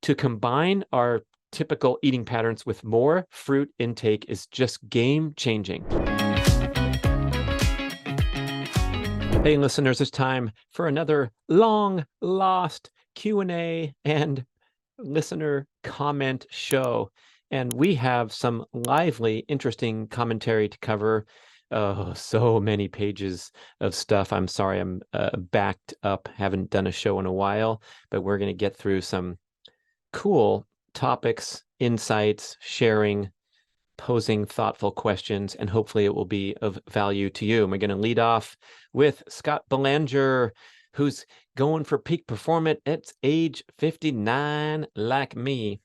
To combine our typical eating patterns with more fruit intake is just game-changing. Hey, listeners, it's time for another long-lost Q&A and listener comment show. And we have some lively, interesting commentary to cover. Oh, so many pages of stuff. I'm sorry, I'm backed up. Haven't done a show in a while, but we're going to get through some cool topics, insights, sharing, posing thoughtful questions, and hopefully it will be of value to you. And we're going to lead off with Scott Belanger, who's going for peak performance at age 59 like me.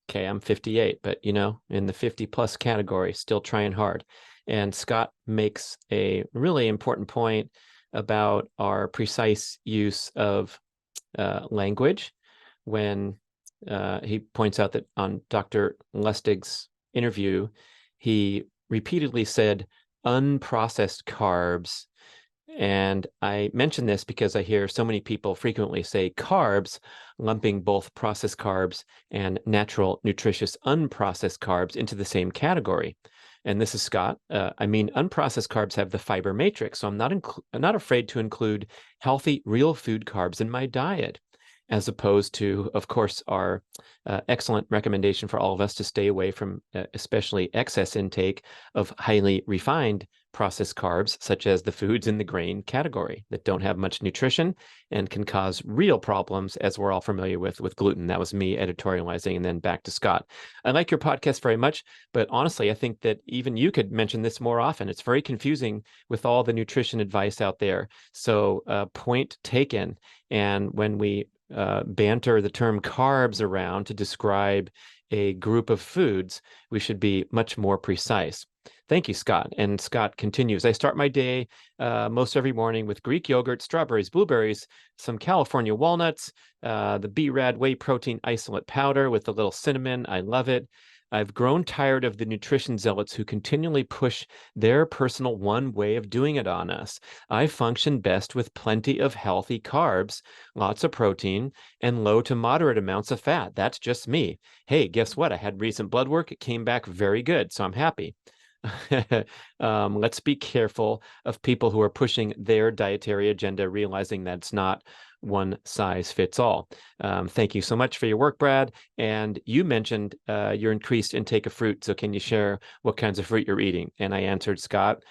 Okay, I'm 58, but you know, in the 50 plus category, still trying hard. And Scott makes a really important point about our precise use of language when he points out that on Dr. Lustig's interview, he repeatedly said unprocessed carbs. And I mention this because I hear so many people frequently say carbs, lumping both processed carbs and natural, nutritious, unprocessed carbs into the same category. And this is Scott. I mean, unprocessed carbs have the fiber matrix, so I'm not afraid to include healthy, real food carbs in my diet, as opposed to, of course, our excellent recommendation for all of us to stay away from especially excess intake of highly refined processed carbs, such as the foods in the grain category that don't have much nutrition and can cause real problems, as we're all familiar with gluten. That was me editorializing, and then back to Scott. I like your podcast very much, but honestly, I think that even you could mention this more often. It's very confusing with all the nutrition advice out there. So point taken. And when we banter the term carbs around to describe a group of foods, we should be much more precise. Thank you, Scott. And Scott continues, I start my day most every morning with Greek yogurt, strawberries, blueberries, some California walnuts, the B.rad Whey Protein Isolate powder with a little cinnamon. I love it. I've grown tired of the nutrition zealots who continually push their personal one way of doing it on us. I function best with plenty of healthy carbs, lots of protein, and low to moderate amounts of fat. That's just me. Hey, guess what? I had recent blood work. It came back very good, so I'm happy. Let's be careful of people who are pushing their dietary agenda, realizing that it's not one size fits all. Thank you so much for your work, Brad. And you mentioned your increased intake of fruit. So can you share what kinds of fruit you're eating? And I answered, Scott,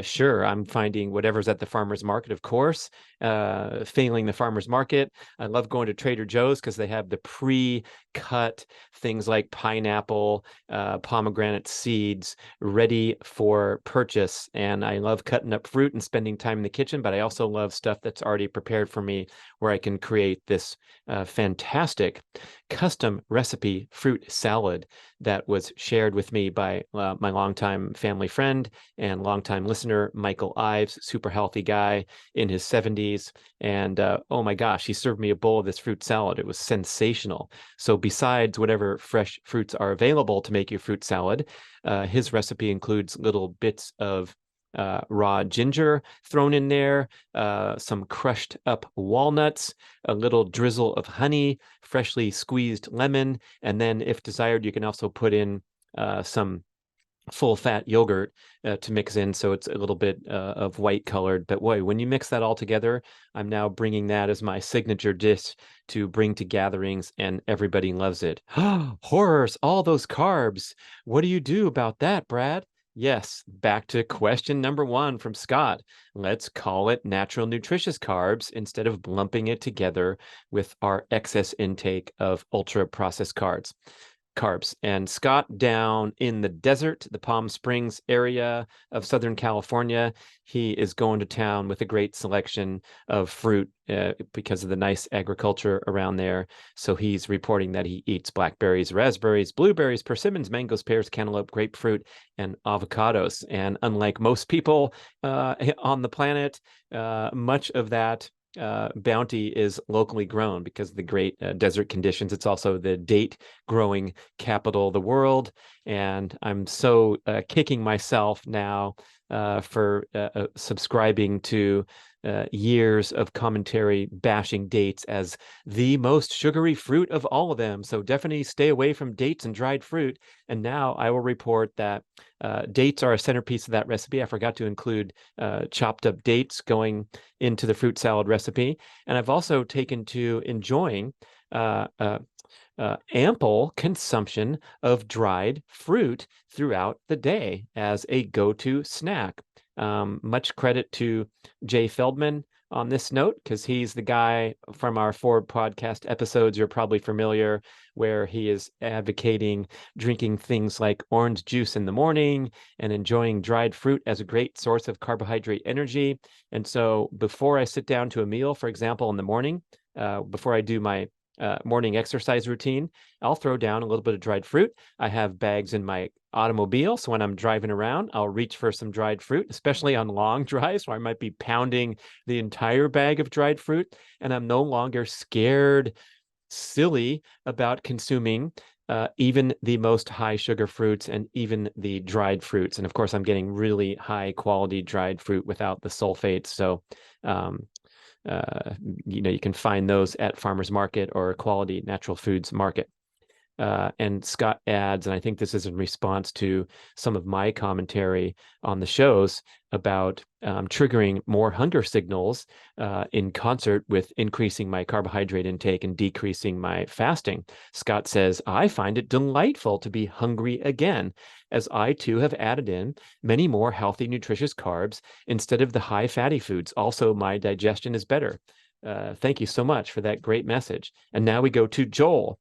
sure, I'm finding whatever's at the farmer's market, of course. Failing the farmer's market, I love going to Trader Joe's because they have the pre-cut things like pineapple, pomegranate seeds ready for purchase. And I love cutting up fruit and spending time in the kitchen, but I also love stuff that's already prepared for me, where I can create this fantastic custom recipe fruit salad that was shared with me by my longtime family friend and longtime listener, Michael Ives, super healthy guy in his 70s. And oh my gosh, he served me a bowl of this fruit salad. It was sensational. So besides whatever fresh fruits are available to make your fruit salad, his recipe includes little bits of raw ginger thrown in there, some crushed up walnuts, a little drizzle of honey, freshly squeezed lemon, and then if desired, you can also put in some full fat yogurt to mix in, so it's a little bit of white colored. But boy, when you mix that all together, I'm now bringing that as my signature dish to bring to gatherings, and everybody loves it. Horrors, all those carbs. What do you do about that, Brad? Yes, back to question number one from Scott. Let's call it natural nutritious carbs instead of lumping it together with our excess intake of ultra processed carbs. And Scott down in the desert, the Palm Springs area of Southern California, he is going to town with a great selection of fruit because of the nice agriculture around there. So he's reporting that he eats blackberries, raspberries, blueberries, persimmons, mangoes, pears, cantaloupe, grapefruit, and avocados. And unlike most people on the planet, much of that bounty is locally grown because of the great desert conditions. It's also the date growing capital of the world. And I'm so kicking myself now for subscribing to years of commentary bashing dates as the most sugary fruit of all of them. So definitely stay away from dates and dried fruit. And now I will report that dates are a centerpiece of that recipe. I forgot to include chopped up dates going into the fruit salad recipe. And I've also taken to enjoying ample consumption of dried fruit throughout the day as a go-to snack. Much credit to Jay Feldman on this note, because he's the guy from our 4 podcast episodes you're probably familiar, where he is advocating drinking things like orange juice in the morning and enjoying dried fruit as a great source of carbohydrate energy. And so before I sit down to a meal, for example, in the morning, before I do my morning exercise routine, I'll throw down a little bit of dried fruit. I have bags in my automobile, so when I'm driving around, I'll reach for some dried fruit, especially on long drives where I might be pounding the entire bag of dried fruit, and I'm no longer scared, silly about consuming even the most high sugar fruits and even the dried fruits. And of course, I'm getting really high quality dried fruit without the sulfates. So you can find those at farmers market or quality natural foods market. And Scott adds, and I think this is in response to some of my commentary on the shows about triggering more hunger signals in concert with increasing my carbohydrate intake and decreasing my fasting. Scott says, I find it delightful to be hungry again, as I too have added in many more healthy, nutritious carbs instead of the high fatty foods. Also, my digestion is better. Thank you so much for that great message. And now we go to Joel.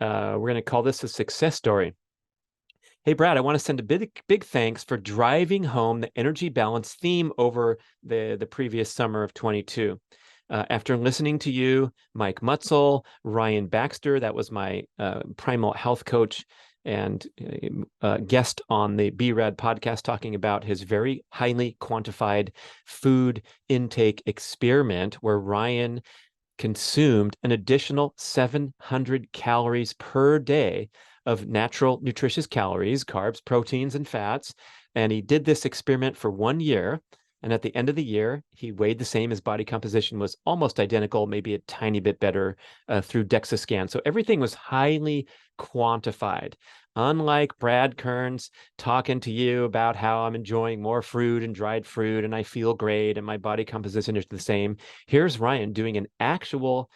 We're going to call this a success story. Hey, Brad, I want to send a big thanks for driving home the energy balance theme over the previous summer of 22. After listening to you, Mike Mutzel, Ryan Baxter, that was my primal health coach and guest on the B.rad podcast, talking about his very highly quantified food intake experiment where Ryan consumed an additional 700 calories per day of natural nutritious calories, carbs, proteins, and fats. And he did this experiment for 1 year. And at the end of the year, he weighed the same. His body composition was almost identical, maybe a tiny bit better through DEXA scan. So everything was highly quantified. Unlike Brad Kearns talking to you about how I'm enjoying more fruit and dried fruit and I feel great and my body composition is the same, here's Ryan doing an actual,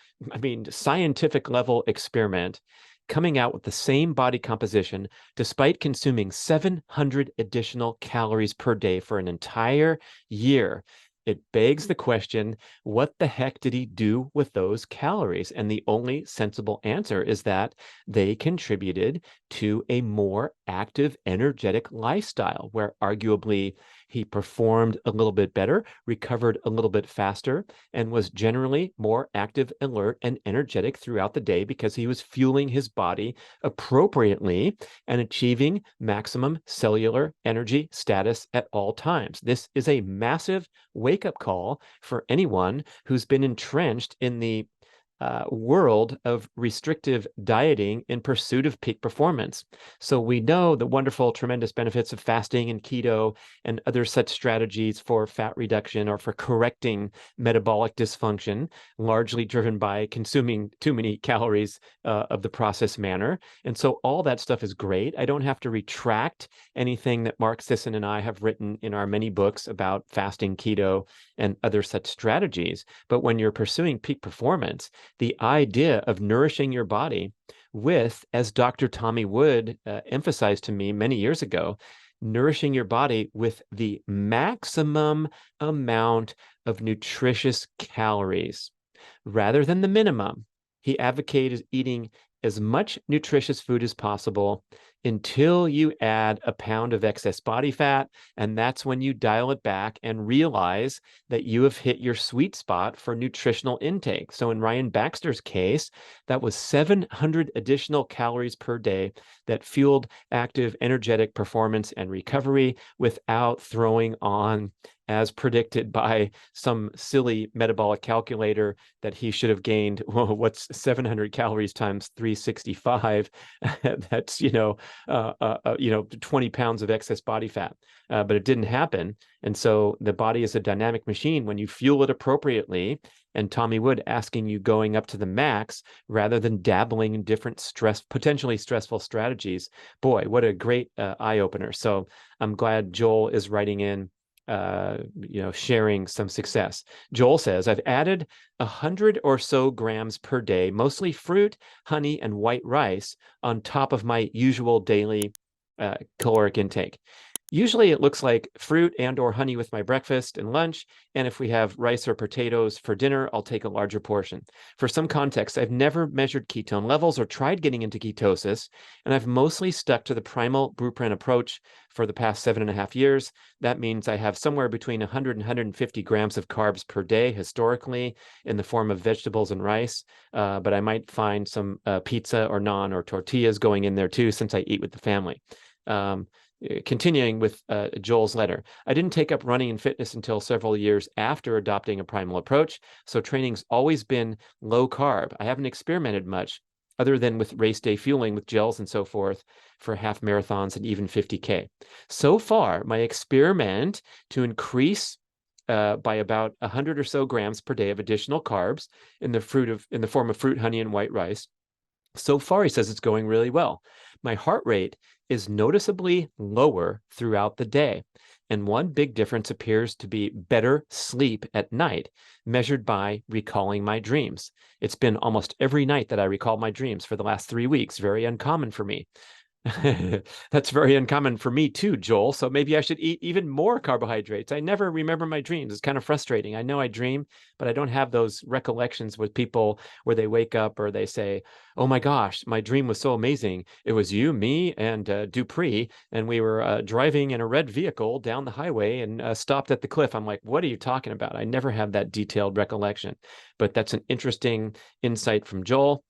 scientific level experiment, coming out with the same body composition despite consuming 700 additional calories per day for an entire year. It begs the question, what the heck did he do with those calories? And the only sensible answer is that they contributed to a more active, energetic lifestyle, where arguably he performed a little bit better, recovered a little bit faster, and was generally more active, alert, and energetic throughout the day because he was fueling his body appropriately and achieving maximum cellular energy status at all times. This is a massive wake-up call for anyone who's been entrenched in the world of restrictive dieting in pursuit of peak performance. So we know the wonderful, tremendous benefits of fasting and keto and other such strategies for fat reduction or for correcting metabolic dysfunction, largely driven by consuming too many calories of the processed manner. And so all that stuff is great. I don't have to retract anything that Mark Sisson and I have written in our many books about fasting, keto, and other such strategies. But when you're pursuing peak performance, the idea of nourishing your body with, as Dr. Tommy Wood emphasized to me many years ago, nourishing your body with the maximum amount of nutritious calories rather than the minimum. He advocated eating as much nutritious food as possible until you add a pound of excess body fat. And that's when you dial it back and realize that you have hit your sweet spot for nutritional intake. So in Ryan Baxter's case, that was 700 additional calories per day that fueled active, energetic performance and recovery without throwing on as predicted by some silly metabolic calculator that he should have gained, well, what's 700 calories times 365? That's, 20 pounds of excess body fat. But it didn't happen. And so the body is a dynamic machine when you fuel it appropriately. And Tommy Wood asking you going up to the max rather than dabbling in different potentially stressful strategies. Boy, what a great eye opener. So I'm glad Joel is writing in, sharing some success. Joel says, I've added 100 or so grams per day, mostly fruit, honey, and white rice on top of my usual daily caloric intake. Usually it looks like fruit and or honey with my breakfast and lunch. And if we have rice or potatoes for dinner, I'll take a larger portion. For some context, I've never measured ketone levels or tried getting into ketosis, and I've mostly stuck to the primal blueprint approach for the past 7.5 years. That means I have somewhere between 100 and 150 grams of carbs per day historically in the form of vegetables and rice, but I might find some pizza or naan or tortillas going in there too, since I eat with the family. Continuing with Joel's letter, I didn't take up running and fitness until several years after adopting a primal approach, so training's always been low carb. I haven't experimented much other than with race day fueling with gels and so forth for half marathons and even 50K. So far, my experiment to increase by about 100 or so grams per day of additional carbs in the form of fruit, honey, and white rice. So far, he says it's going really well. My heart rate is noticeably lower throughout the day. And one big difference appears to be better sleep at night, measured by recalling my dreams. It's been almost every night that I recall my dreams for the last 3 weeks. Very uncommon for me. That's very uncommon for me too, Joel. So maybe I should eat even more carbohydrates. I never remember my dreams. It's kind of frustrating. I know I dream, but I don't have those recollections with people where they wake up or they say, oh my gosh, my dream was so amazing. It was you, me, and Dupree, and we were driving in a red vehicle down the highway and stopped at the cliff. I'm like, what are you talking about? I never have that detailed recollection. But that's an interesting insight from Joel.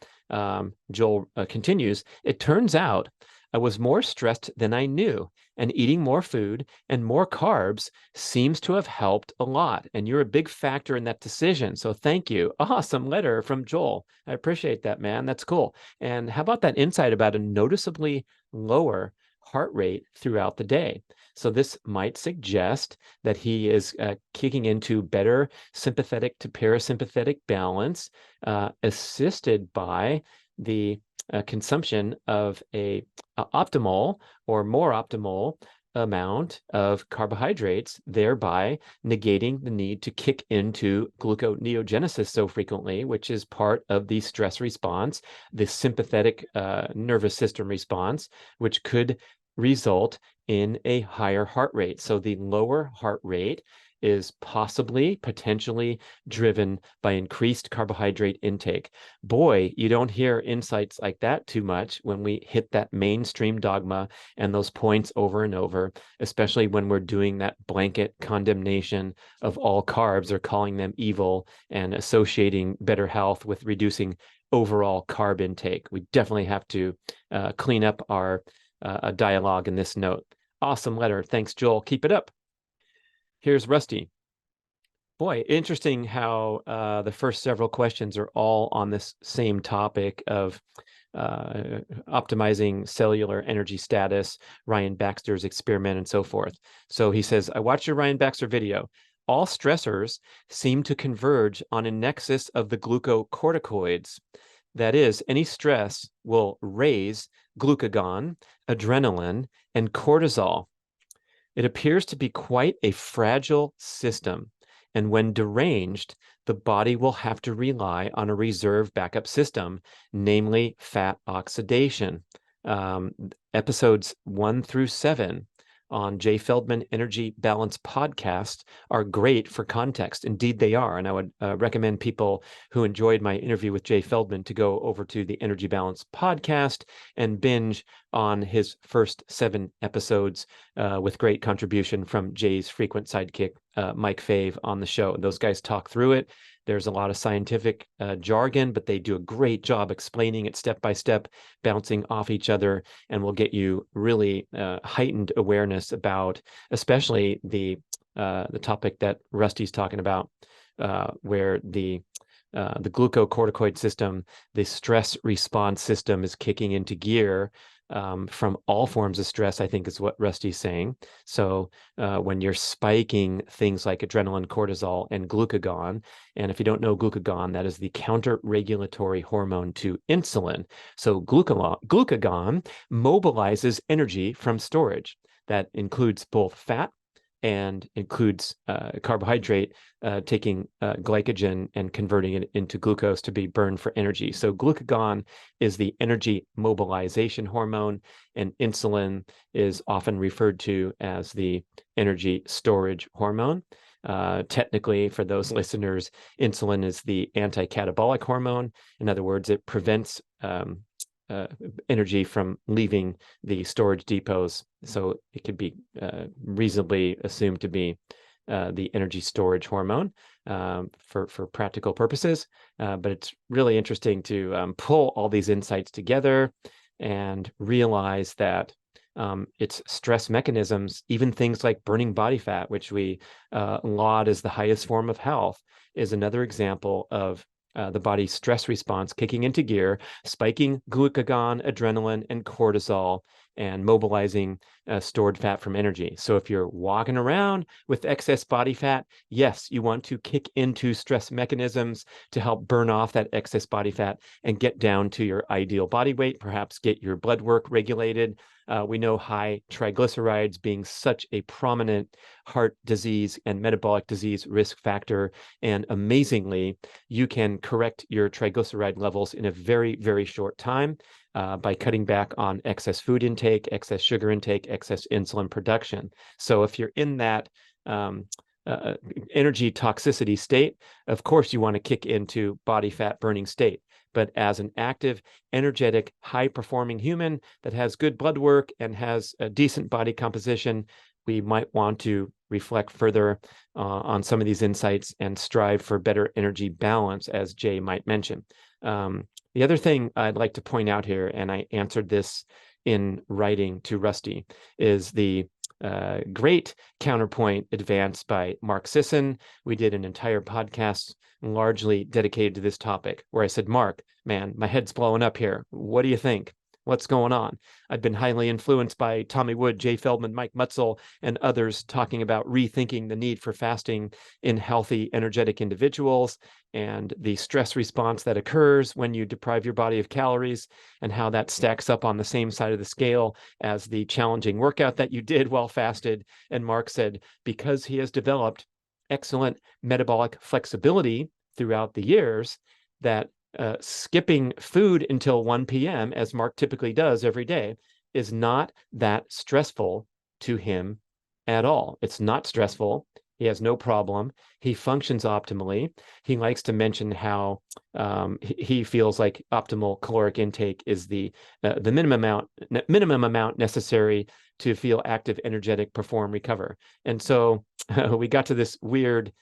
Joel continues, it turns out I was more stressed than I knew, and eating more food and more carbs seems to have helped a lot. And you're a big factor in that decision. So thank you. Awesome letter from Joel. I appreciate that, man. That's cool. And how about that insight about a noticeably lower heart rate throughout the day? So this might suggest that he is kicking into better sympathetic to parasympathetic balance, assisted by the consumption of a optimal or more optimal amount of carbohydrates, thereby negating the need to kick into gluconeogenesis so frequently, which is part of the stress response, the sympathetic nervous system response, which could result in a higher heart rate. So the lower heart rate is potentially driven by increased carbohydrate intake. Boy, you don't hear insights like that too much when we hit that mainstream dogma and those points over and over, especially when we're doing that blanket condemnation of all carbs or calling them evil and associating better health with reducing overall carb intake. We definitely have to clean up our dialogue in this note. Awesome letter. Thanks, Joel. Keep it up. Here's Rusty. Boy, interesting how the first several questions are all on this same topic of optimizing cellular energy status, Ryan Baxter's experiment, and so forth. So he says, I watched your Ryan Baxter video. All stressors seem to converge on a nexus of the glucocorticoids. That is, any stress will raise glucagon, adrenaline, and cortisol. It appears to be quite a fragile system, and when deranged, the body will have to rely on a reserve backup system, namely fat oxidation. Episodes 1 through 7 on Jay Feldman Energy Balance podcast are great for context. Indeed, they are. And I would recommend people who enjoyed my interview with Jay Feldman to go over to the Energy Balance podcast and binge on his first 7 episodes with great contribution from Jay's frequent sidekick, Mike Fave, on the show. Those guys talk through it. There's a lot of scientific jargon, but they do a great job explaining it step by step, bouncing off each other, and will get you really heightened awareness about especially the the topic that Rusty's talking about, where the glucocorticoid system, the stress response system is kicking into gear from all forms of stress, I think is what Rusty's saying. So when you're spiking things like adrenaline, cortisol, and glucagon, and if you don't know glucagon, that is the counter-regulatory hormone to insulin. So glucagon mobilizes energy from storage. That includes both fat and includes carbohydrate, taking glycogen and converting it into glucose to be burned for energy. So glucagon is the energy mobilization hormone, and insulin is often referred to as the energy storage hormone. Technically, for those listeners, insulin is the anti-catabolic hormone. In other words, it prevents energy from leaving the storage depots. So it could be reasonably assumed to be the energy storage hormone for practical purposes. But it's really interesting to pull all these insights together and realize that its stress mechanisms, even things like burning body fat, which we laud as the highest form of health, is another example of the body's stress response kicking into gear, spiking glucagon, adrenaline, and cortisol, and mobilizing stored fat from energy. So if you're walking around with excess body fat, yes, you want to kick into stress mechanisms to help burn off that excess body fat and get down to your ideal body weight, perhaps get your blood work regulated. We know high triglycerides being such a prominent heart disease and metabolic disease risk factor. And amazingly, you can correct your triglyceride levels in a very, very short time by cutting back on excess food intake, excess sugar intake, excess insulin production. So if you're in that energy toxicity state, of course you want to kick into body fat burning state. But as an active, energetic, high-performing human that has good blood work and has a decent body composition, we might want to reflect further on some of these insights and strive for better energy balance, as Jay might mention. The other thing I'd like to point out here, and I answered this in writing to Rusty, is the great counterpoint advanced by Mark Sisson. We did an entire podcast largely dedicated to this topic, where I said, Mark, man, my head's blowing up here. What do you think? What's going on? I've been highly influenced by Tommy Wood, Jay Feldman, Mike Mutzel, and others talking about rethinking the need for fasting in healthy, energetic individuals and the stress response that occurs when you deprive your body of calories and how that stacks up on the same side of the scale as the challenging workout that you did while fasted. And Mark said, because he has developed excellent metabolic flexibility throughout the years, that skipping food until 1 p.m., as Mark typically does every day, is not that stressful to him at all. It's not stressful. He has no problem. He functions optimally. He likes to mention how he feels like optimal caloric intake is the minimum amount necessary to feel active, energetic, perform, recover. And so we got to this weird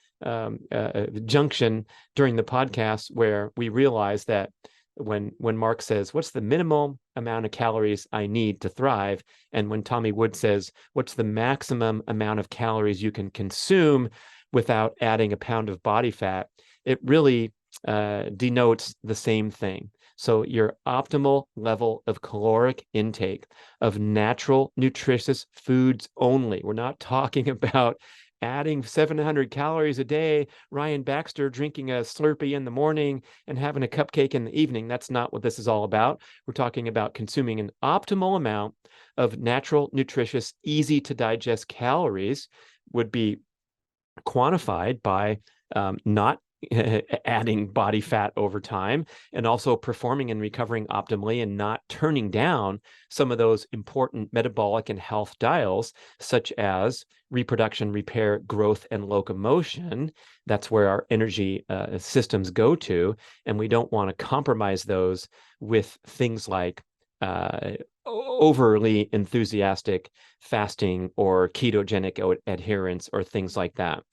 junction during the podcast where we realized that when Mark says, what's the minimal amount of calories I need to thrive? And when Tommy Wood says, what's the maximum amount of calories you can consume without adding a pound of body fat, it really denotes the same thing. So your optimal level of caloric intake of natural, nutritious foods only. We're not talking about adding 700 calories a day, Ryan Baxter drinking a Slurpee in the morning and having a cupcake in the evening. That's not what this is all about. We're talking about consuming an optimal amount of natural, nutritious, easy to digest calories, would be quantified by not adding body fat over time, and also performing and recovering optimally and not turning down some of those important metabolic and health dials, such as reproduction, repair, growth, and locomotion. That's where our energy systems go to, and we don't want to compromise those with things like overly enthusiastic fasting or ketogenic adherence or things like that.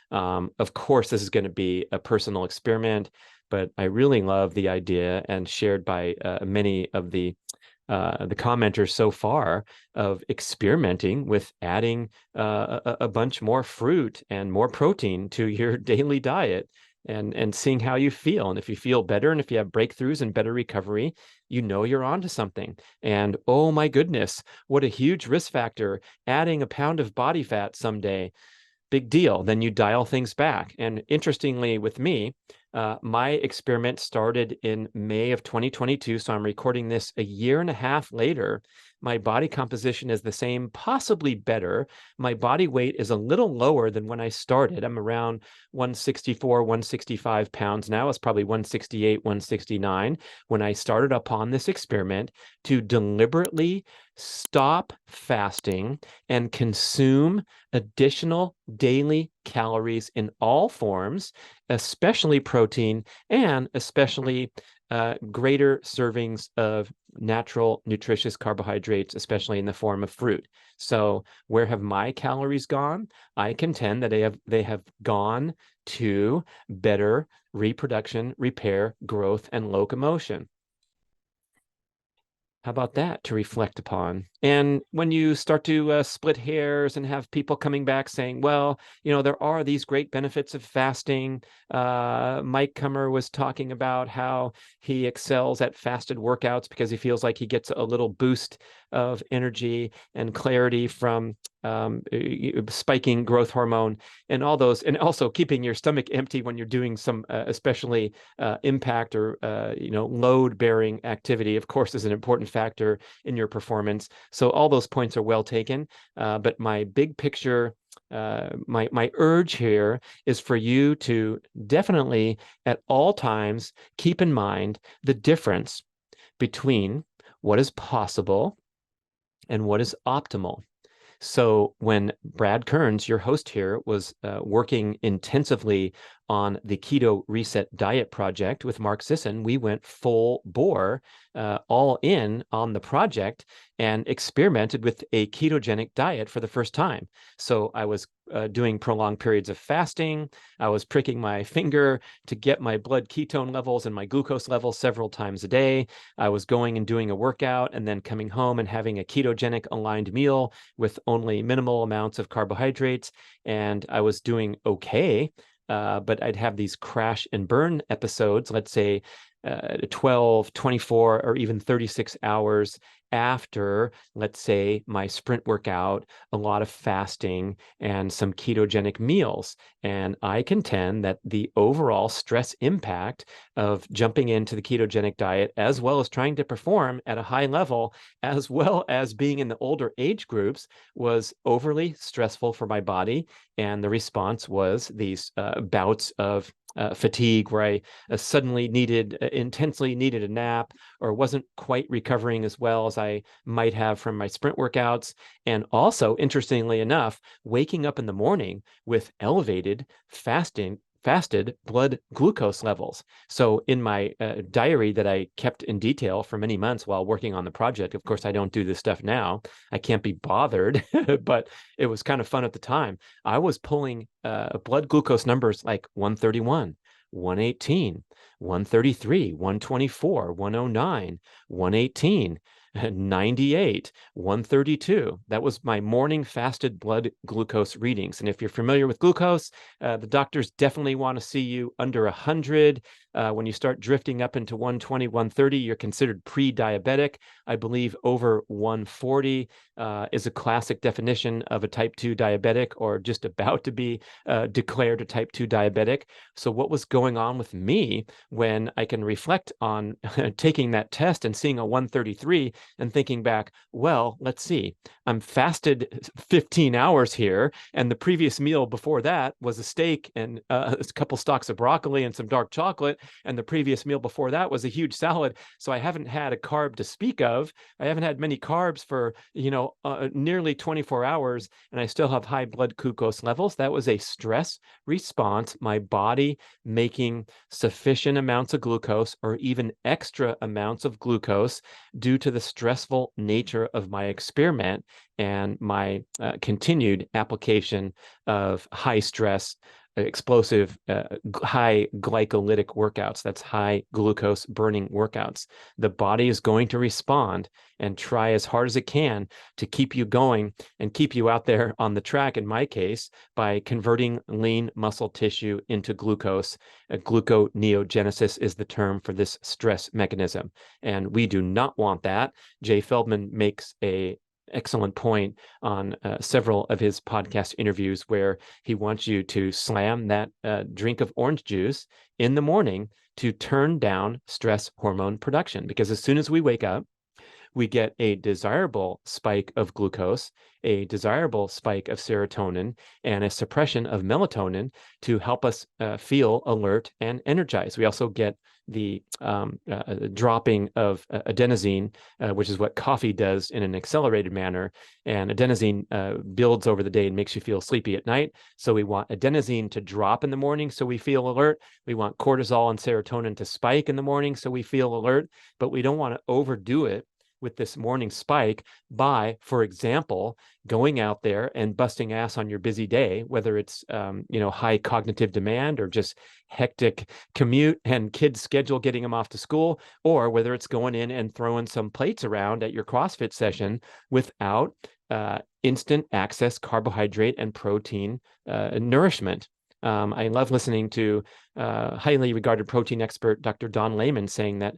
Of course, this is going to be a personal experiment, but I really love the idea, and shared by many of the the commenters so far of experimenting with adding a bunch more fruit and more protein to your daily diet and seeing how you feel. And if you feel better and if you have breakthroughs and better recovery, you know you're onto something. And oh my goodness, what a huge risk factor, adding a pound of body fat someday. Big deal. Then you dial things back. And interestingly, with me, my experiment started in May of 2022. So I'm recording this a year and a half later. My body composition is the same, possibly better. My body weight is a little lower than when I started. I'm around 164, 165 pounds now. It's probably 168, 169 when I started upon this experiment to deliberately stop fasting and consume additional daily calories in all forms, especially protein and especially greater servings of natural, nutritious carbohydrates, especially in the form of fruit. So where have my calories gone? I contend that they have gone to better reproduction, repair, growth, and locomotion. How about that to reflect upon? And when you start to split hairs and have people coming back saying, well, there are these great benefits of fasting. Mike Kummer was talking about how he excels at fasted workouts because he feels like he gets a little boost of energy and clarity from spiking growth hormone and all those, and also keeping your stomach empty when you're doing some especially impact or load bearing activity, of course, is an important factor in your performance. So all those points are well taken. But my big picture, my urge here is for you to definitely at all times keep in mind the difference between what is possible and what is optimal. So when Brad Kearns, your host here, was working intensively on the Keto Reset Diet Project with Mark Sisson, we went full bore, all in on the project and experimented with a ketogenic diet for the first time. So I was doing prolonged periods of fasting. I was pricking my finger to get my blood ketone levels and my glucose levels several times a day. I was going and doing a workout and then coming home and having a ketogenic aligned meal with only minimal amounts of carbohydrates. And I was doing okay. But I'd have these crash and burn episodes, let's say 12, 24, or even 36 hours after, let's say, my sprint workout, a lot of fasting, and some ketogenic meals. And I contend that the overall stress impact of jumping into the ketogenic diet, as well as trying to perform at a high level, as well as being in the older age groups, was overly stressful for my body. And the response was these bouts of fatigue where I suddenly intensely needed a nap, or wasn't quite recovering as well as I might have from my sprint workouts. And also, interestingly enough, waking up in the morning with elevated fasted blood glucose levels. So in my diary that I kept in detail for many months while working on the project, of course, I don't do this stuff now. I can't be bothered, but it was kind of fun at the time. I was pulling blood glucose numbers like 131, 118, 133, 124, 109, 118. 98, 132. That was my morning fasted blood glucose readings. And if you're familiar with glucose, the doctors definitely want to see you under 100. When you start drifting up into 120, 130, you're considered pre-diabetic. I believe over 140 is a classic definition of a type 2 diabetic, or just about to be declared a type 2 diabetic. So what was going on with me when I can reflect on taking that test and seeing a 133 and thinking back, well, let's see, I'm fasted 15 hours here, and the previous meal before that was a steak and a couple stalks of broccoli and some dark chocolate, and the previous meal before that was a huge salad. So I haven't had a carb to speak of. I haven't had many carbs for, nearly 24 hours, and I still have high blood glucose levels. That was a stress response, my body making sufficient amounts of glucose or even extra amounts of glucose due to the stressful nature of my experiment and my continued application of high stress explosive, high glycolytic workouts. That's high glucose burning workouts. The body is going to respond and try as hard as it can to keep you going and keep you out there on the track, in my case, by converting lean muscle tissue into glucose. Gluconeogenesis is the term for this stress mechanism. And we do not want that. Jay Feldman makes a excellent point on several of his podcast interviews where he wants you to slam that drink of orange juice in the morning to turn down stress hormone production. Because as soon as we wake up, we get a desirable spike of glucose, a desirable spike of serotonin, and a suppression of melatonin to help us feel alert and energized. We also get the dropping of adenosine, which is what coffee does in an accelerated manner. And adenosine builds over the day and makes you feel sleepy at night. So we want adenosine to drop in the morning so we feel alert. We want cortisol and serotonin to spike in the morning so we feel alert, but we don't want to overdo it with this morning spike by, for example, going out there and busting ass on your busy day, whether it's high cognitive demand or just hectic commute and kids' schedule getting them off to school, or whether it's going in and throwing some plates around at your CrossFit session without instant access carbohydrate and protein nourishment. I love listening to highly regarded protein expert Dr. Don Layman saying that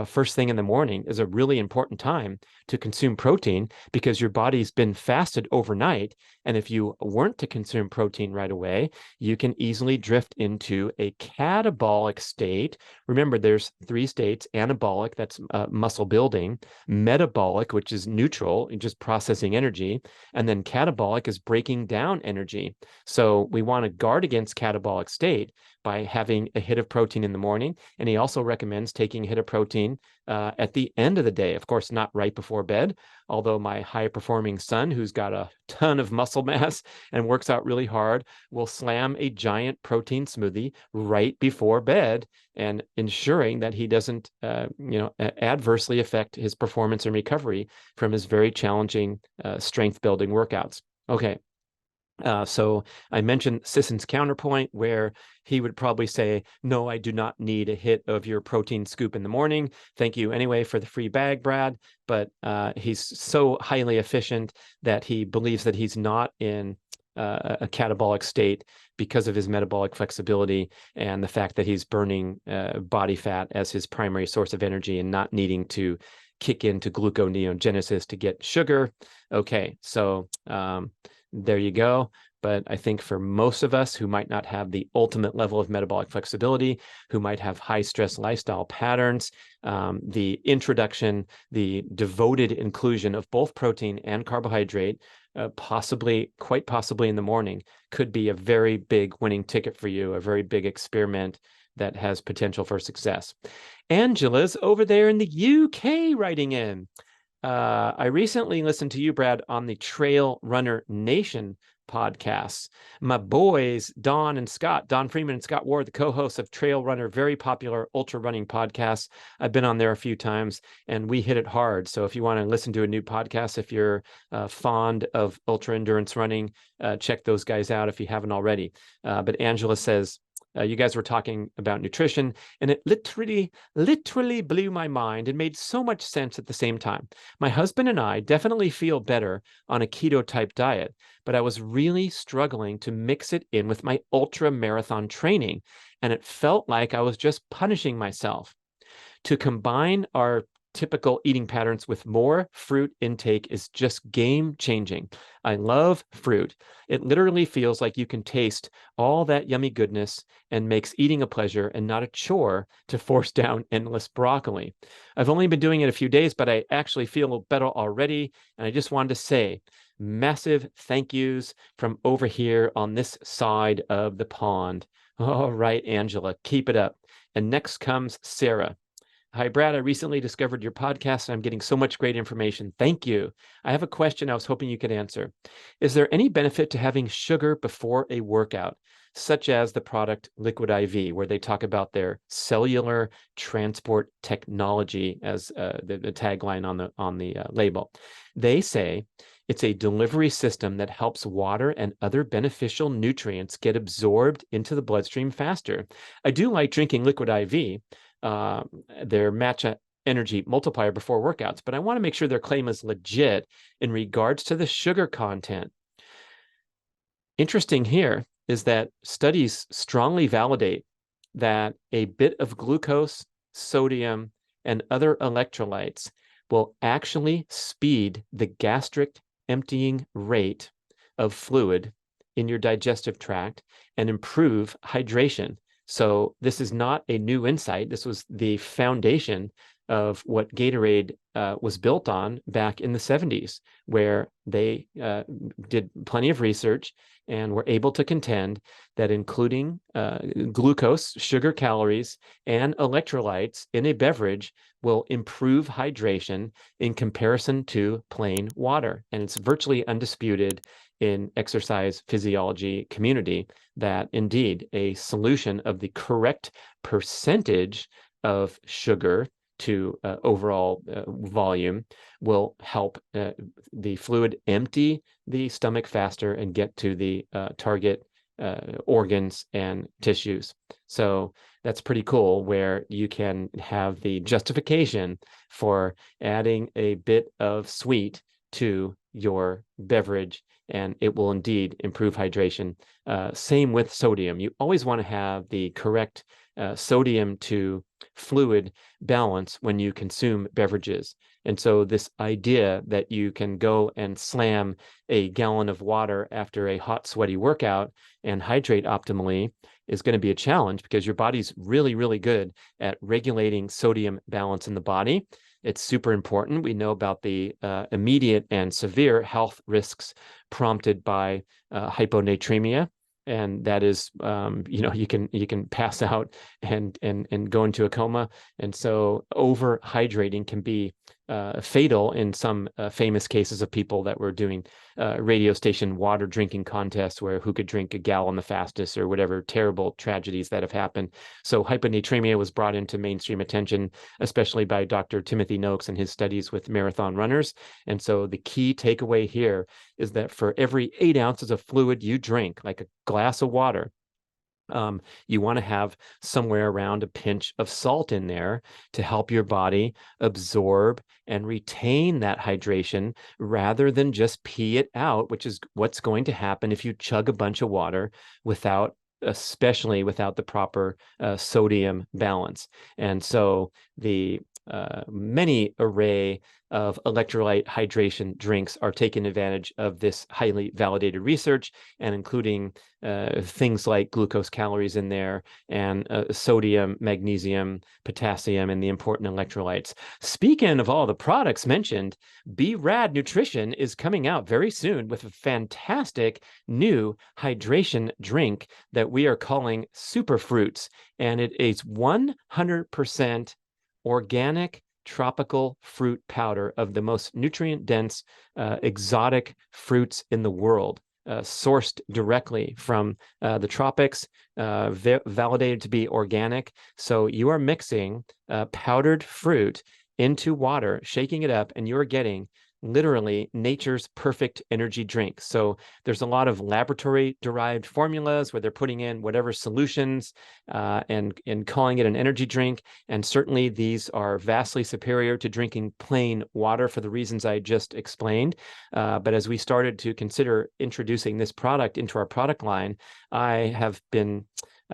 first thing in the morning is a really important time to consume protein because your body's been fasted overnight. And if you weren't to consume protein right away, you can easily drift into a catabolic state. Remember, there's 3 states: anabolic, that's muscle building; metabolic, which is neutral, just processing energy; and then catabolic is breaking down energy. So we want to guard against catabolic state by having a hit of protein in the morning. And he also recommends taking a hit of protein at the end of the day. Of course, not right before bed, although my high-performing son, who's got a ton of muscle mass and works out really hard, will slam a giant protein smoothie right before bed, and ensuring that he doesn't adversely affect his performance and recovery from his very challenging strength-building workouts. Okay. So I mentioned Sisson's counterpoint, where he would probably say, no, I do not need a hit of your protein scoop in the morning. Thank you anyway for the free bag, Brad. But he's so highly efficient that he believes that he's not in a catabolic state because of his metabolic flexibility and the fact that he's burning body fat as his primary source of energy and not needing to kick into gluconeogenesis to get sugar. Okay, so there you go. But I think for most of us who might not have the ultimate level of metabolic flexibility, who might have high stress lifestyle patterns, the introduction, the devoted inclusion of both protein and carbohydrate, quite possibly in the morning, could be a very big winning ticket for you, a very big experiment that has potential for success. Angela's over there in the UK writing in. I recently listened to you, Brad, on the Trail Runner Nation podcasts. My boys, Don Freeman and Scott Ward, the co-hosts of Trail Runner, very popular ultra running podcasts. I've been on there a few times and we hit it hard. So if you want to listen to a new podcast, if you're fond of ultra endurance running, check those guys out if you haven't already. But Angela says, you guys were talking about nutrition, and it literally blew my mind and made so much sense at the same time. My husband and I definitely feel better on a keto type diet, but I was really struggling to mix it in with my ultra marathon training, and it felt like I was just punishing myself. To combine our typical eating patterns with more fruit intake is just game changing. I love fruit. It literally feels like you can taste all that yummy goodness and makes eating a pleasure and not a chore to force down endless broccoli. I've only been doing it a few days, but I actually feel better already. And I just wanted to say massive thank yous from over here on this side of the pond. All right, Angela, keep it up. And next comes Sarah. Hi, Brad. I recently discovered your podcast and I'm getting so much great information. Thank you. I have a question I was hoping you could answer. Is there any benefit to having sugar before a workout, such as the product Liquid IV, where they talk about their cellular transport technology as the tagline on the label? They say It's a delivery system that helps water and other beneficial nutrients get absorbed into the bloodstream faster. I do like drinking Liquid IV, their match energy multiplier before workouts, but I want to make sure their claim is legit in regards to the sugar content. Interesting here is that studies strongly validate that a bit of glucose, sodium, and other electrolytes will actually speed the gastric emptying rate of fluid in your digestive tract and improve hydration. So this is not a new insight. This was the foundation of what Gatorade was built on back in the 70s, where they did plenty of research and were able to contend that including glucose, sugar, calories, and electrolytes in a beverage will improve hydration in comparison to plain water. And it's virtually undisputed in exercise physiology community that indeed a solution of the correct percentage of sugar to overall volume will help the fluid empty the stomach faster and get to the target organs and tissues. So that's pretty cool, where you can have the justification for adding a bit of sweet to your beverage, and it will indeed improve hydration. Same with sodium. You always want to have the correct sodium to fluid balance when you consume beverages. And so this idea that you can go and slam a gallon of water after a hot, sweaty workout and hydrate optimally is going to be a challenge, because your body's really, really good at regulating sodium balance in the body. It's super important. We know about the immediate and severe health risks prompted by hyponatremia. And that is, you can pass out and go into a coma. And so overhydrating can be fatal in some famous cases of people that were doing radio station water drinking contests, where who could drink a gallon the fastest, or whatever terrible tragedies that have happened. So hyponatremia was brought into mainstream attention, especially by Dr. Timothy Noakes and his studies with marathon runners. And so the key takeaway here is that for every 8 ounces of fluid you drink, like a glass of water, you want to have somewhere around a pinch of salt in there to help your body absorb and retain that hydration, rather than just pee it out, which is what's going to happen if you chug a bunch of water especially without the proper sodium balance. And so the many array of electrolyte hydration drinks are taking advantage of this highly validated research, and including things like glucose, calories in there, and sodium, magnesium, potassium, and the important electrolytes. Speaking of all the products mentioned, B.rad Nutrition is coming out very soon with a fantastic new hydration drink that we are calling Super Fruits, and it is 100% organic tropical fruit powder of the most nutrient-dense exotic fruits in the world, sourced directly from the tropics, validated to be organic. So you are mixing powdered fruit into water, shaking it up, and you're getting literally nature's perfect energy drink. So there's a lot of laboratory derived formulas where they're putting in whatever solutions and calling it an energy drink. And certainly these are vastly superior to drinking plain water for the reasons I just explained. But as we started to consider introducing this product into our product line, I have been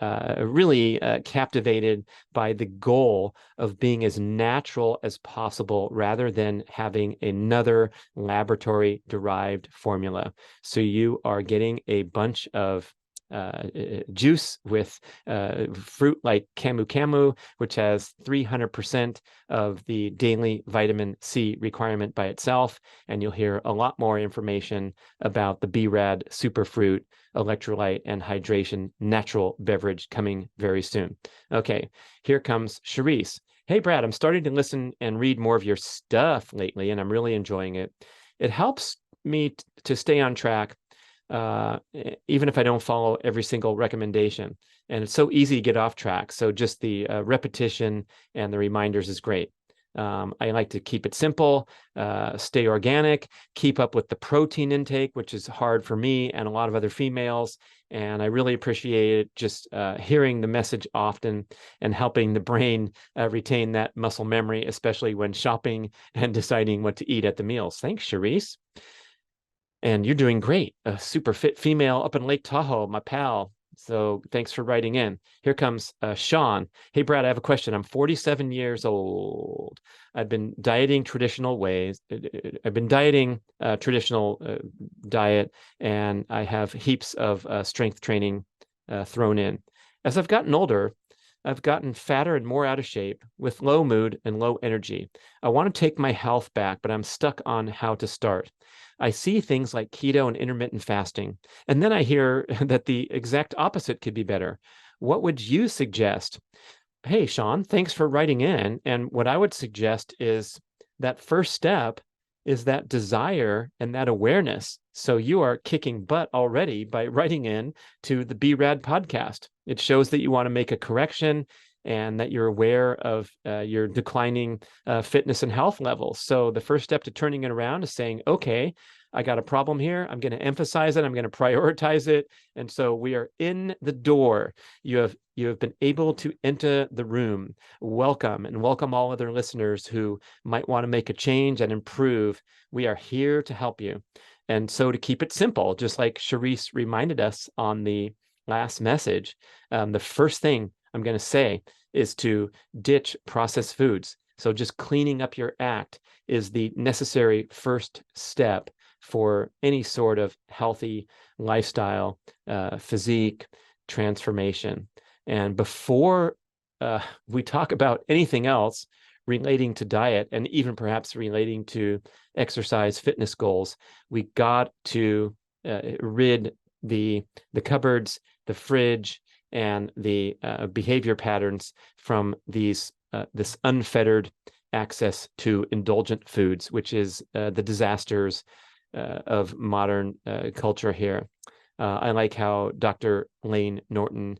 really captivated by the goal of being as natural as possible, rather than having another laboratory derived formula. So you are getting a bunch of juice with fruit like camu camu, which has 300% of the daily vitamin C requirement by itself. And you'll hear a lot more information about the B.rad Superfruit electrolyte and hydration natural beverage coming very soon. Okay, here comes Charisse. Hey, Brad, I'm starting to listen and read more of your stuff lately, and I'm really enjoying it. It helps me to stay on track, even if I don't follow every single recommendation. And it's so easy to get off track. So just the repetition and the reminders is great. I like to keep it simple, stay organic, keep up with the protein intake, which is hard for me and a lot of other females. And I really appreciate just hearing the message often and helping the brain retain that muscle memory, especially when shopping and deciding what to eat at the meals. Thanks, Charisse. And you're doing great. A super fit female up in Lake Tahoe, my pal. So thanks for writing in. Here comes Sean. Hey, Brad, I have a question. I'm 47 years old. I've been dieting traditional ways. I've been dieting traditional diet, and I have heaps of strength training thrown in. As I've gotten older, I've gotten fatter and more out of shape with low mood and low energy. I want to take my health back, but I'm stuck on how to start. I see things like keto and intermittent fasting, and then I hear that the exact opposite could be better. What would you suggest? Hey, Sean, thanks for writing in. And what I would suggest is that first step is that desire and that awareness. So you are kicking butt already by writing in to the B.rad podcast. It shows that you want to make a correction and that you're aware of your declining fitness and health levels. So the first step to turning it around is saying, okay, I got a problem here. I'm going to emphasize it. I'm going to prioritize it. And so we are in the door. You have been able to enter the room. Welcome, and welcome all other listeners who might want to make a change and improve. We are here to help you. And so to keep it simple, just like Charisse reminded us on the last message, the first thing I'm going to say is to ditch processed foods. So just cleaning up your act is the necessary first step for any sort of healthy lifestyle, physique transformation. And before we talk about anything else relating to diet and even perhaps relating to exercise fitness goals, we got to rid the cupboards, the fridge, and the behavior patterns from this unfettered access to indulgent foods, which is the disasters of modern culture here. I like how Dr. Lane Norton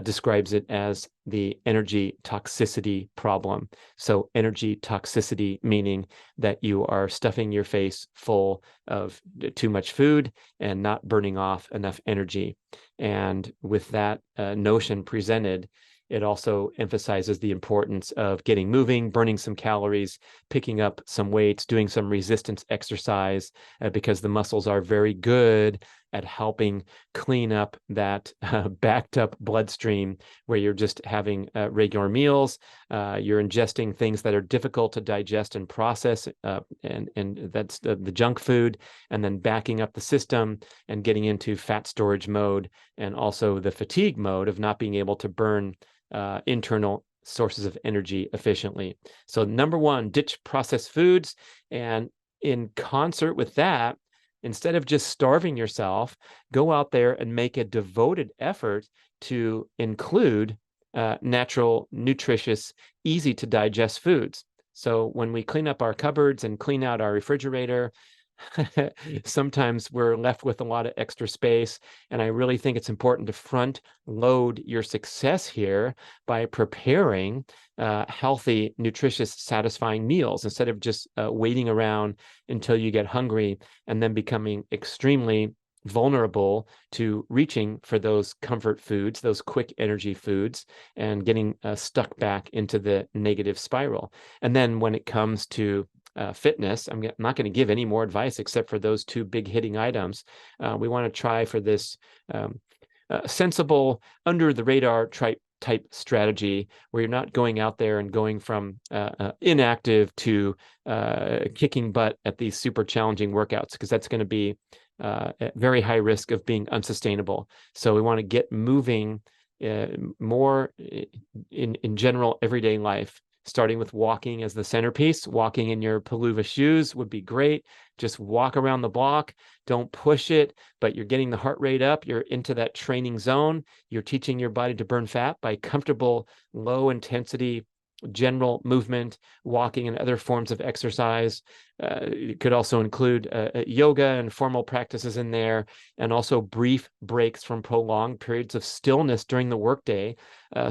describes it as the energy toxicity problem. So energy toxicity meaning that you are stuffing your face full of too much food and not burning off enough energy. And with that notion presented, it also emphasizes the importance of getting moving, burning some calories, picking up some weights, doing some resistance exercise, because the muscles are very good at helping clean up that backed up bloodstream where you're just having regular meals, you're ingesting things that are difficult to digest and process, and that's the junk food, and then backing up the system and getting into fat storage mode, and also the fatigue mode of not being able to burn internal sources of energy efficiently. So number one, ditch processed foods. And in concert with that, instead of just starving yourself, go out there and make a devoted effort to include natural, nutritious, easy to digest foods. So when we clean up our cupboards and clean out our refrigerator, sometimes we're left with a lot of extra space. And I really think it's important to front load your success here by preparing healthy, nutritious, satisfying meals instead of just waiting around until you get hungry and then becoming extremely vulnerable to reaching for those comfort foods, those quick energy foods, and getting stuck back into the negative spiral. And then when it comes to fitness, I'm not going to give any more advice except for those two big hitting items. We want to try for this sensible, under the radar type strategy where you're not going out there and going from inactive to kicking butt at these super challenging workouts, because that's going to be at very high risk of being unsustainable. So we want to get moving more in general everyday life, starting with walking as the centerpiece. Walking in your Palooza shoes would be great. Just walk around the block. Don't push it, but you're getting the heart rate up. You're into that training zone. You're teaching your body to burn fat by comfortable, low intensity general movement, walking, and other forms of exercise. It could also include yoga and formal practices in there, and also brief breaks from prolonged periods of stillness during the workday,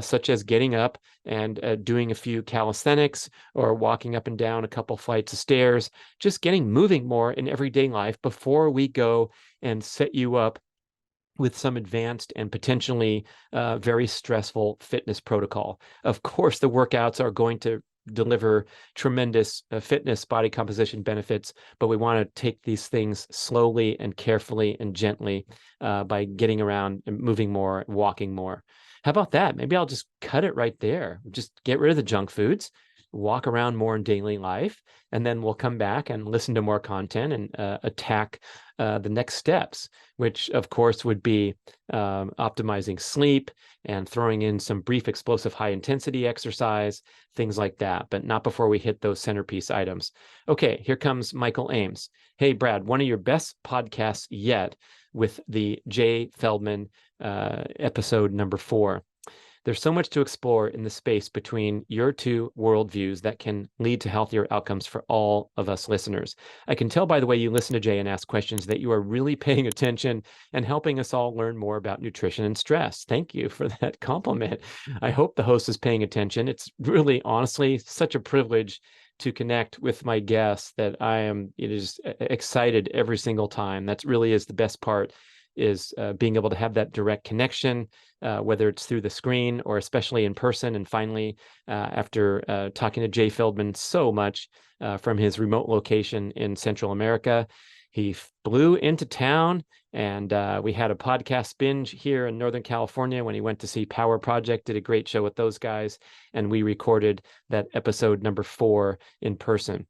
such as getting up and doing a few calisthenics or walking up and down a couple flights of stairs, just getting moving more in everyday life before we go and set you up with some advanced and potentially very stressful fitness protocol. Of course, the workouts are going to deliver tremendous fitness body composition benefits, but we want to take these things slowly and carefully and gently by getting around and moving more, walking more. How about that? Maybe I'll just cut it right there. Just get rid of the junk foods, walk around more in daily life, and then we'll come back and listen to more content and attack the next steps, which of course would be optimizing sleep and throwing in some brief explosive high intensity exercise, things like that, but not before we hit those centerpiece items. Okay, here comes Michael Ames. Hey, Brad, one of your best podcasts yet with the Jay Feldman episode number 4. There's so much to explore in the space between your two worldviews that can lead to healthier outcomes for all of us listeners. I can tell by the way you listen to Jay and ask questions that you are really paying attention and helping us all learn more about nutrition and stress. Thank you for that compliment. I hope the host is paying attention. It's really, honestly, such a privilege to connect with my guests that it is excited every single time. That really is the best part, is being able to have that direct connection, whether it's through the screen or especially in person. And finally, after talking to Jay Feldman so much from his remote location in Central America, he flew into town, and we had a podcast binge here in Northern California when he went to see Power Project, did a great show with those guys, and we recorded that episode number 4 in person.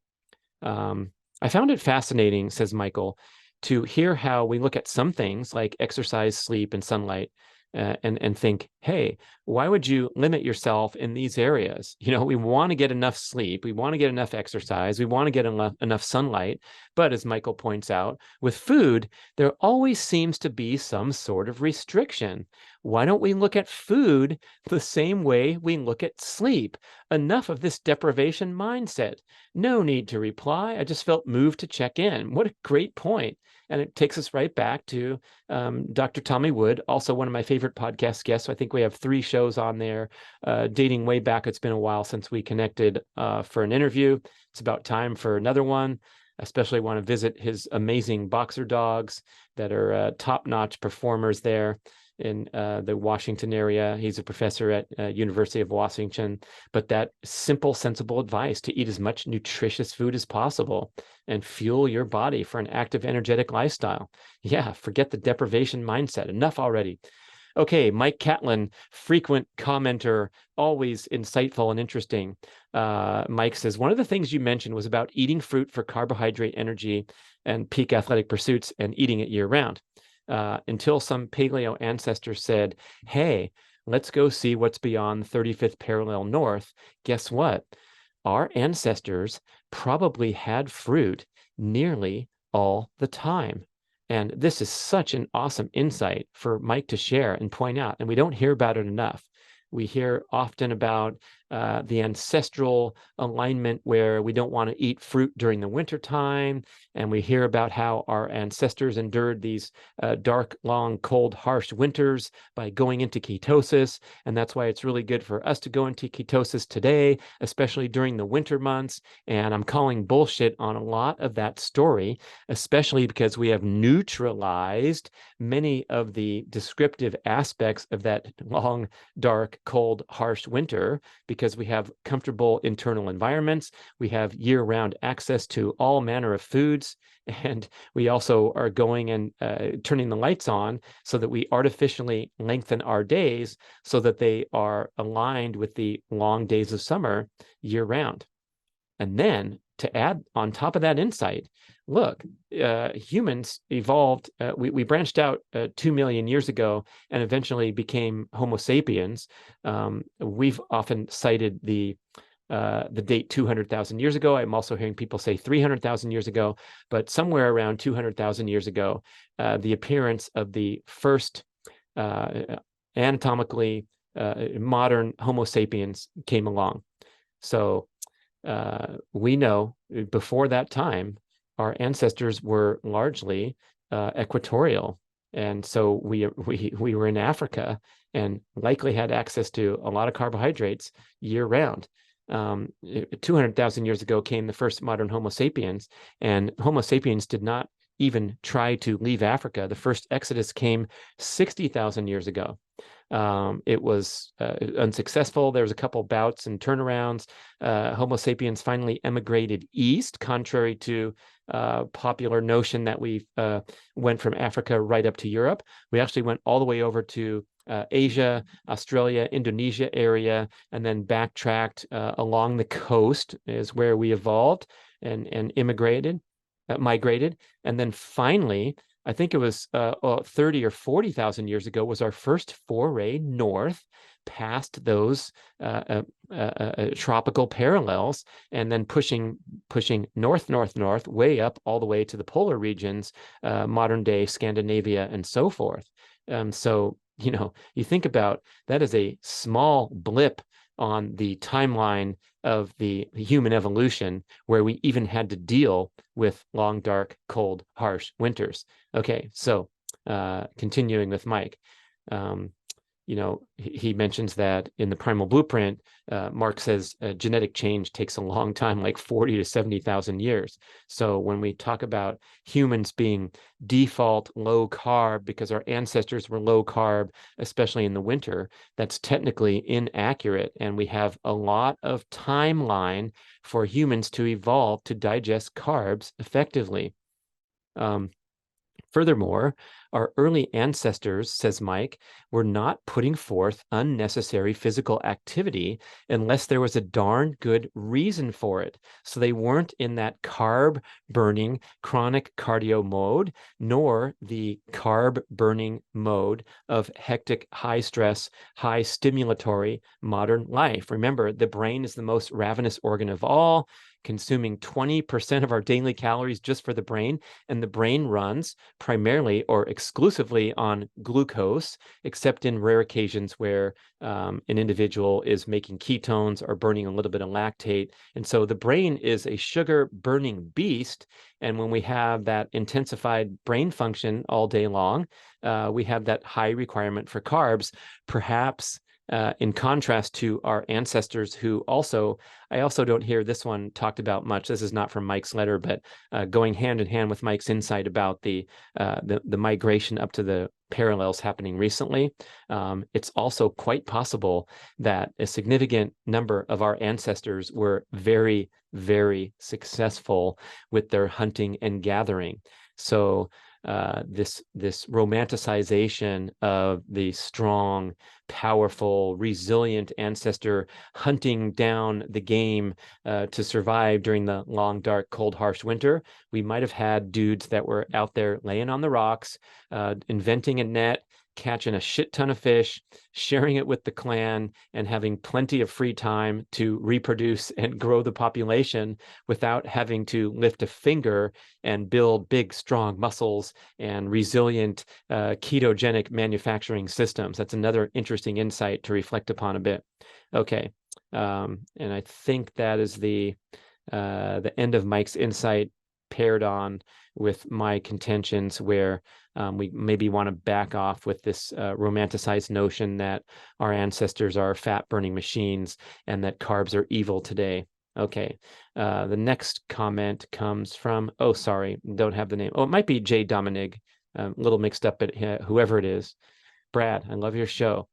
I found it fascinating, says Michael, to hear how we look at some things like exercise, sleep, and sunlight, and think, hey, why would you limit yourself in these areas? You know, we want to get enough sleep, we want to get enough exercise, we want to get enough sunlight. But as Michael points out, with food, there always seems to be some sort of restriction. Why don't we look at food the same way we look at sleep? Enough of this deprivation mindset. No need to reply. I just felt moved to check in. What a great point. And it takes us right back to Dr. Tommy Wood, also one of my favorite podcast guests. So I think we have 3 shows on there, dating way back. It's been a while since we connected for an interview. It's about time for another one. I especially want to visit his amazing boxer dogs that are top-notch performers there in the Washington area. He's a professor at University of Washington. But that simple, sensible advice to eat as much nutritious food as possible and fuel your body for an active, energetic lifestyle. Yeah, forget the deprivation mindset. Enough already. Okay, Mike Catlin, frequent commenter, always insightful and interesting. Mike says, one of the things you mentioned was about eating fruit for carbohydrate energy and peak athletic pursuits and eating it year-round. Until some paleo ancestor said, hey, let's go see what's beyond the 35th parallel north. Guess what? Our ancestors probably had fruit nearly all the time. And this is such an awesome insight for Mike to share and point out, and we don't hear about it enough. We hear often about the ancestral alignment where we don't want to eat fruit during the winter time. And we hear about how our ancestors endured these dark, long, cold, harsh winters by going into ketosis. And that's why it's really good for us to go into ketosis today, especially during the winter months. And I'm calling bullshit on a lot of that story, especially because we have neutralized many of the descriptive aspects of that long, dark, cold, harsh winter, because we have comfortable internal environments, we have year-round access to all manner of foods, and we also are going and turning the lights on so that we artificially lengthen our days so that they are aligned with the long days of summer year-round. And then to add on top of that insight, look, humans evolved, we branched out 2 million years ago and eventually became Homo sapiens. We've often cited the date 200,000 years ago. I'm also hearing people say 300,000 years ago, but somewhere around 200,000 years ago, the appearance of the first anatomically modern Homo sapiens came along. So we know before that time, our ancestors were largely equatorial. And so we were in Africa and likely had access to a lot of carbohydrates year round. 200,000 years ago came the first modern Homo sapiens, and Homo sapiens did not even try to leave Africa. The first exodus came 60,000 years ago. It was unsuccessful. There was a couple bouts and turnarounds. Homo sapiens finally emigrated east, contrary to popular notion that we went from Africa right up to Europe. We actually went all the way over to Asia, Australia, Indonesia area, and then backtracked along the coast is where we evolved and migrated. And then finally, I think it was 30 or 40,000 years ago, was our first foray north past those tropical parallels, and then pushing north, way up all the way to the polar regions, modern day Scandinavia and so forth. So, you think about that as a small blip on the timeline of the human evolution, where we even had to deal with long, dark, cold, harsh winters. Okay, so continuing with Mike, he mentions that in the Primal Blueprint, Mark says genetic change takes a long time, like 40 to 70,000 years. So when we talk about humans being default low carb because our ancestors were low carb, especially in the winter, that's technically inaccurate. And we have a lot of timeline for humans to evolve to digest carbs effectively. Furthermore, our early ancestors, says Mike, were not putting forth unnecessary physical activity unless there was a darn good reason for it. So they weren't in that carb burning chronic cardio mode, nor the carb burning mode of hectic, high stress, high stimulatory modern life. Remember, the brain is the most ravenous organ of all, consuming 20% of our daily calories just for the brain. And the brain runs primarily or exclusively on glucose, except in rare occasions where an individual is making ketones or burning a little bit of lactate. And so the brain is a sugar burning beast. And when we have that intensified brain function all day long, we have that high requirement for carbs, perhaps in contrast to our ancestors who I also don't hear this one talked about much. This is not from Mike's letter, but going hand in hand with Mike's insight about the migration up to the parallels happening recently. It's also quite possible that a significant number of our ancestors were very, very successful with their hunting and gathering. So this romanticization of the strong, powerful, resilient ancestor hunting down the game to survive during the long, dark, cold, harsh winter. We might have had dudes that were out there laying on the rocks, inventing a net, catching a shit ton of fish, sharing it with the clan, and having plenty of free time to reproduce and grow the population without having to lift a finger and build big, strong muscles and resilient ketogenic manufacturing systems. That's another interesting insight to reflect upon a bit. Okay, and I think that is the end of Mike's insight, paired on with my contentions, where we maybe want to back off with this romanticized notion that our ancestors are fat-burning machines and that carbs are evil today. Okay, the next comment comes from, oh, sorry, don't have the name. Oh, it might be Jay Dominig, a little mixed up, but whoever it is. Brad, I love your show.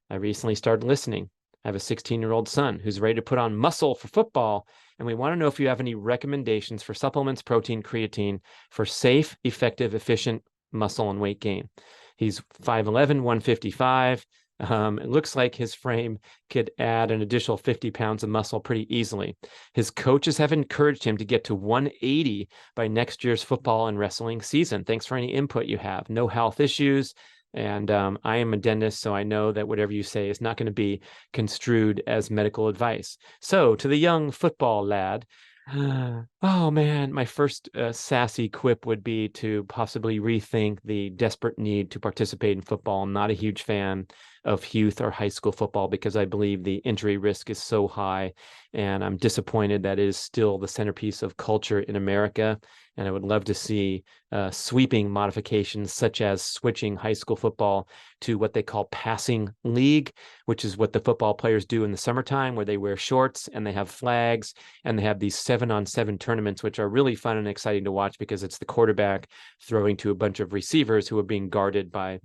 I recently started listening. I have a 16-year-old son who's ready to put on muscle for football, and we want to know if you have any recommendations for supplements, protein, creatine, for safe, effective, efficient muscle and weight gain. He's 5'11", 155. It looks like his frame could add an additional 50 pounds of muscle pretty easily. His coaches have encouraged him to get to 180 by next year's football and wrestling season. Thanks for any input you have. No health issues. And I am a dentist, so I know that whatever you say is not going to be construed as medical advice. So to the young football lad, Oh man, my first sassy quip would be to possibly rethink the desperate need to participate in football. I'm not a huge fan of youth or high school football because I believe the injury risk is so high, and I'm disappointed that it is still the centerpiece of culture in America. And I would love to see sweeping modifications, such as switching high school football to what they call passing league, which is what the football players do in the summertime, where they wear shorts and they have flags and they have these 7-on-7 tournaments, which are really fun and exciting to watch because it's the quarterback throwing to a bunch of receivers who are being guarded by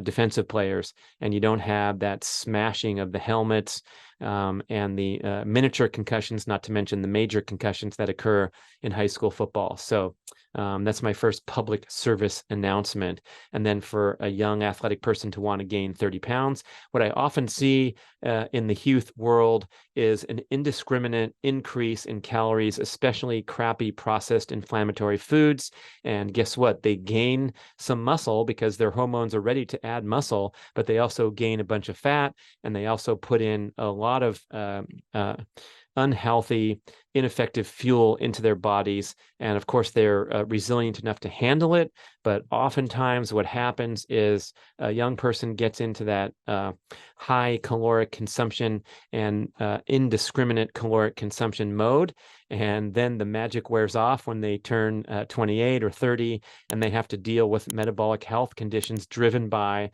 defensive players, and you don't have that smashing of the helmets and the miniature concussions, not to mention the major concussions that occur in high school football. So that's my first public service announcement. And then for a young athletic person to want to gain 30 pounds, what I often see in the youth world is an indiscriminate increase in calories, especially crappy processed inflammatory foods. And guess what? They gain some muscle because their hormones are ready to add muscle, but they also gain a bunch of fat, and they also put in a lot of unhealthy, ineffective fuel into their bodies. And of course, they're resilient enough to handle it. But oftentimes, what happens is a young person gets into that high caloric consumption and indiscriminate caloric consumption mode. And then the magic wears off when they turn 28 or 30, and they have to deal with metabolic health conditions driven by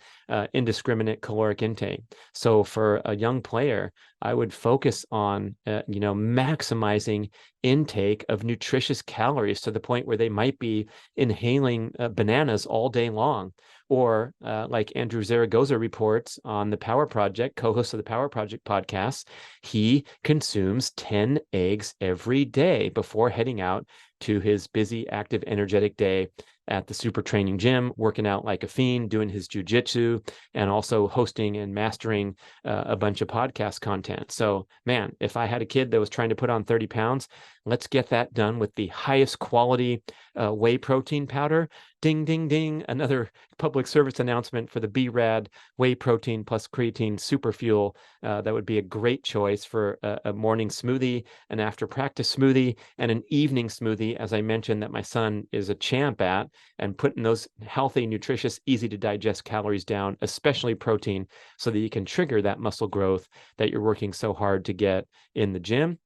indiscriminate caloric intake. So for a young player, I would focus on, maximizing intake of nutritious calories to the point where they might be inhaling bananas all day long. Or like Andrew Zaragoza reports on the Power Project, co-host of the Power Project podcast, he consumes 10 eggs every day before heading out to his busy, active, energetic day at the super training gym, working out like a fiend, doing his jujitsu, and also hosting and mastering a bunch of podcast content. So, man, if I had a kid that was trying to put on 30 pounds, let's get that done with the highest quality whey protein powder. Ding, ding, ding. Another public service announcement for the B.rad Whey Protein plus Creatine Superfuel. That would be a great choice for a morning smoothie, an after practice smoothie, and an evening smoothie, as I mentioned, that my son is a champ at, and putting those healthy, nutritious, easy to digest calories down, especially protein, so that you can trigger that muscle growth that you're working so hard to get in the gym.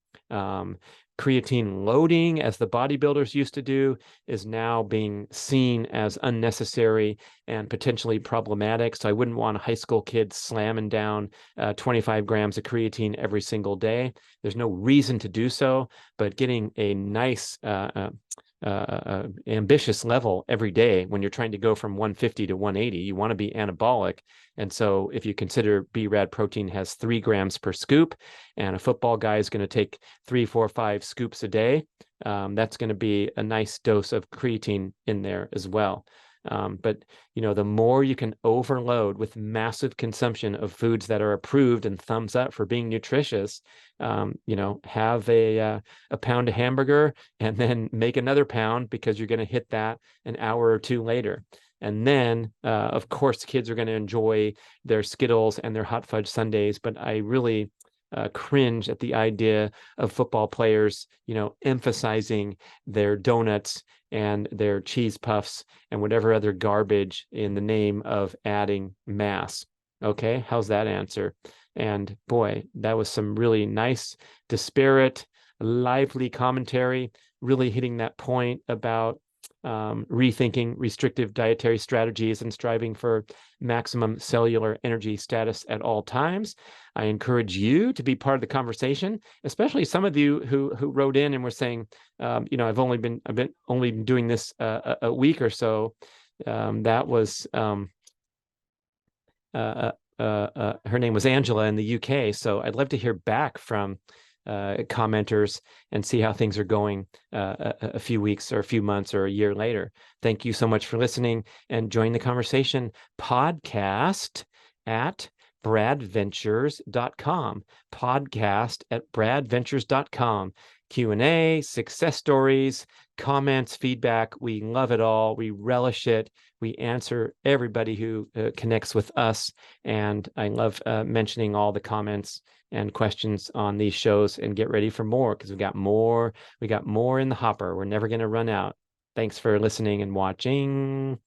Creatine loading, as the bodybuilders used to do, is now being seen as unnecessary and potentially problematic. So I wouldn't want a high school kid slamming down 25 grams of creatine every single day. There's no reason to do so, but getting a nice ambitious level every day when you're trying to go from 150 to 180, you want to be anabolic. And so if you consider B.rad protein has 3 grams per scoop, and a football guy is going to take 3, 4, 5 scoops a day, that's going to be a nice dose of creatine in there as well. But the more you can overload with massive consumption of foods that are approved and thumbs up for being nutritious, have a pound of hamburger and then make another pound because you're going to hit that an hour or two later. And then, of course, kids are going to enjoy their Skittles and their hot fudge sundaes. But I really cringe at the idea of football players, emphasizing their donuts and their cheese puffs and whatever other garbage in the name of adding mass. Okay, how's that answer? And boy, that was some really nice, disparate, lively commentary, really hitting that point about rethinking restrictive dietary strategies and striving for maximum cellular energy status at all times. I encourage you to be part of the conversation, especially some of you who wrote in and were saying, I've only been doing this a week or so. That was her name was Angela in the UK. So I'd love to hear back from commenters and see how things are going a few weeks or a few months or a year later. Thank you so much for listening, and join the conversation podcast at bradventures.com, podcast@bradventures.com. Q&A, success stories, comments, feedback. We love it all. We relish it. We answer everybody who connects with us. And I love mentioning all the comments and questions on these shows, and get ready for more, because we got more in the hopper. We're never going to run out. Thanks for listening and watching.